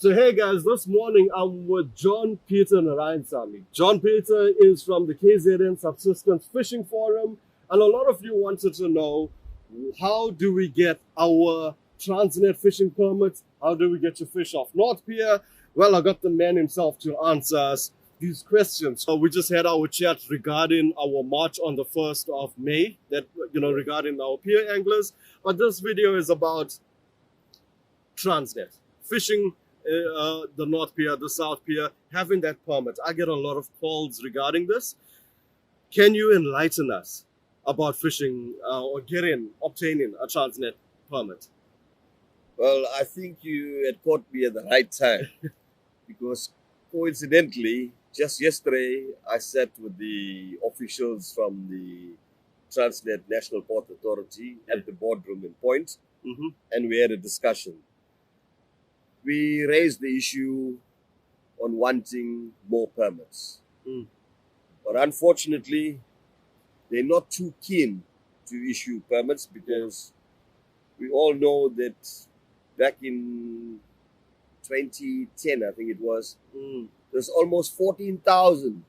So hey guys, this morning I'm with John Peter Narayansamy. John Peter is from the KZN Subsistence Fishing Forum, and a lot of you wanted to know, how do we get our Transnet fishing permits? How do we get to fish off North Pier? Well, I got the man himself to answer us these questions. So we just had our chat regarding our march on the 1st of May, that regarding our pier anglers. But this video is about Transnet fishing the North Pier, the South Pier, having that permit. I get a lot of calls regarding this. Can you enlighten us about fishing or obtaining a Transnet permit? Well, I think you had caught me at the right time because coincidentally, just yesterday, I sat with the officials from the Transnet National Port Authority at the boardroom in Point, and we had a discussion. We raised the issue on wanting more permits. But unfortunately, they're not too keen to issue permits because we all know that back in 2010, I think it was, there's almost 14,000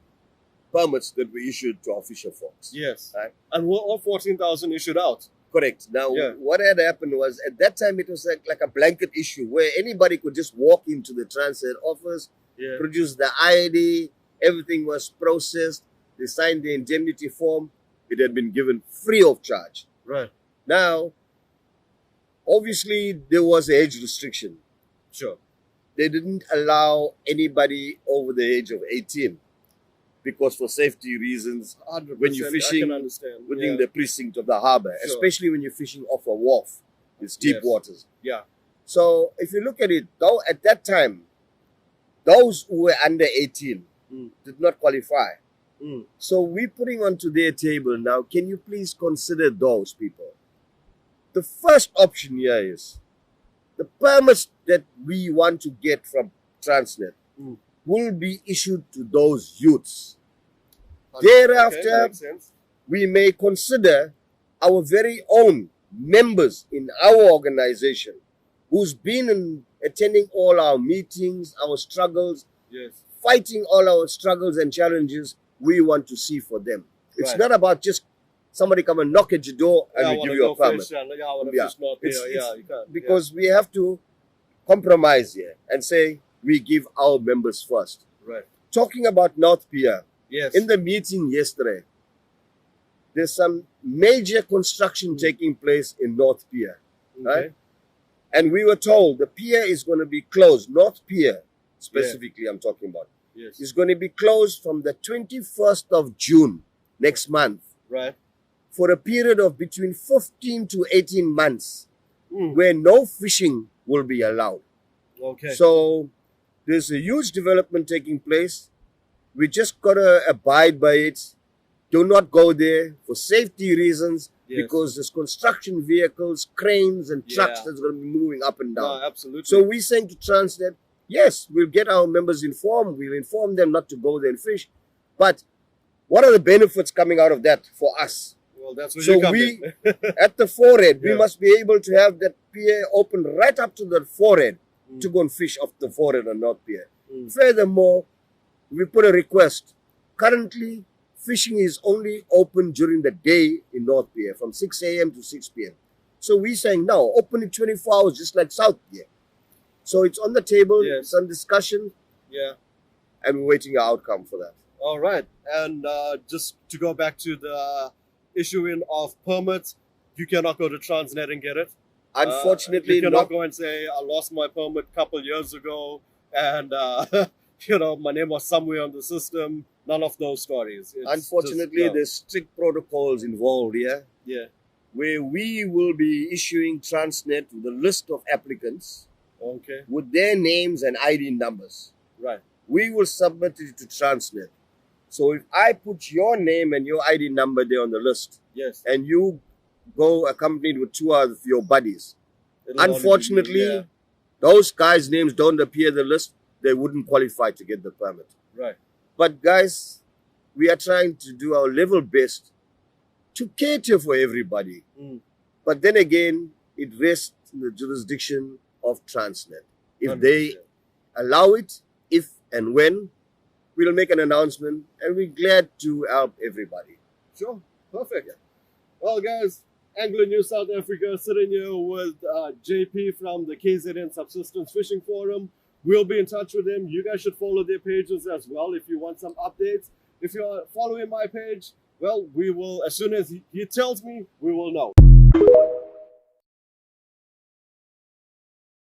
permits that were issued to our fisher folks. Yes. Right? And were all 14,000 issued out? Correct. Now, what had happened was, at that time, it was like a blanket issue where anybody could just walk into the Transnet office, produce the ID, everything was processed, they signed the indemnity form, it had been given free of charge. Right. Now, obviously, there was an age restriction. Sure. They didn't allow anybody over the age of 18 because for safety reasons, 100%, when you're fishing within the precinct of the harbor, especially when you're fishing off a wharf, it's deep waters. Yeah. So if you look at it, though, at that time, those who were under 18 did not qualify. So we're putting onto their table now, can you please consider those people? The first option here is the permits that we want to get from Transnet will be issued to those youths. Thereafter, we may consider our very own members in our organization who's been attending all our meetings, our struggles, fighting all our struggles and challenges. We want to see for them. It's not about just somebody come and knock at your door and we give you a permit. Because we have to compromise here and say we give our members first. Right. Talking about North Pier, in the meeting yesterday, there's some major construction taking place in North Pier, right? And we were told the pier is going to be closed. North Pier, specifically, I'm talking about, is going to be closed from the 21st of June next month, right, for a period of between 15 to 18 months, where no fishing will be allowed. Okay. So there's a huge development taking place. We just got to abide by it. Do not go there for safety reasons because there's construction vehicles, cranes and trucks that's going to be moving up and down. No, absolutely. So we're saying to Transnet, yes, we'll get our members informed. We'll inform them not to go there and fish. But what are the benefits coming out of that for us? Well, that's where so you come we, in. at the forehead, we must be able to have that pier open right up to the forehead to go and fish off the forehead on North Pier. Furthermore, we put a request. Currently, fishing is only open during the day in North Pier from 6 a.m. to 6 p.m. So we're saying now, open it 24 hours just like South Pier. So it's on the table, it's on discussion, and we're waiting an outcome for that. All right. And just to go back to the issuing of permits, you cannot go to Transnet and get it. Unfortunately, you cannot go and say, I lost my permit a couple years ago and, my name was somewhere on the system. None of those stories. It's unfortunately, there's strict protocols involved here. Where we will be issuing Transnet with a list of applicants with their names and ID numbers. Right. We will submit it to Transnet. So if I put your name and your ID number there on the list, and you go accompanied with two of your buddies, unfortunately, those guys' names don't appear in the list. They wouldn't qualify to get the permit. Right. But guys, we are trying to do our level best to cater for everybody. But then again, it rests in the jurisdiction of Transnet. If 100%. They allow it. If and when, we'll make an announcement, and we're glad to help everybody. Sure. Perfect. Well, guys, Anglo New South Africa sitting here with JP from the KZN Subsistence Fishing Forum. We'll be in touch with them. You guys should follow their pages as well if you want some updates. If you're following my page, well, we will, as soon as he tells me, we will know.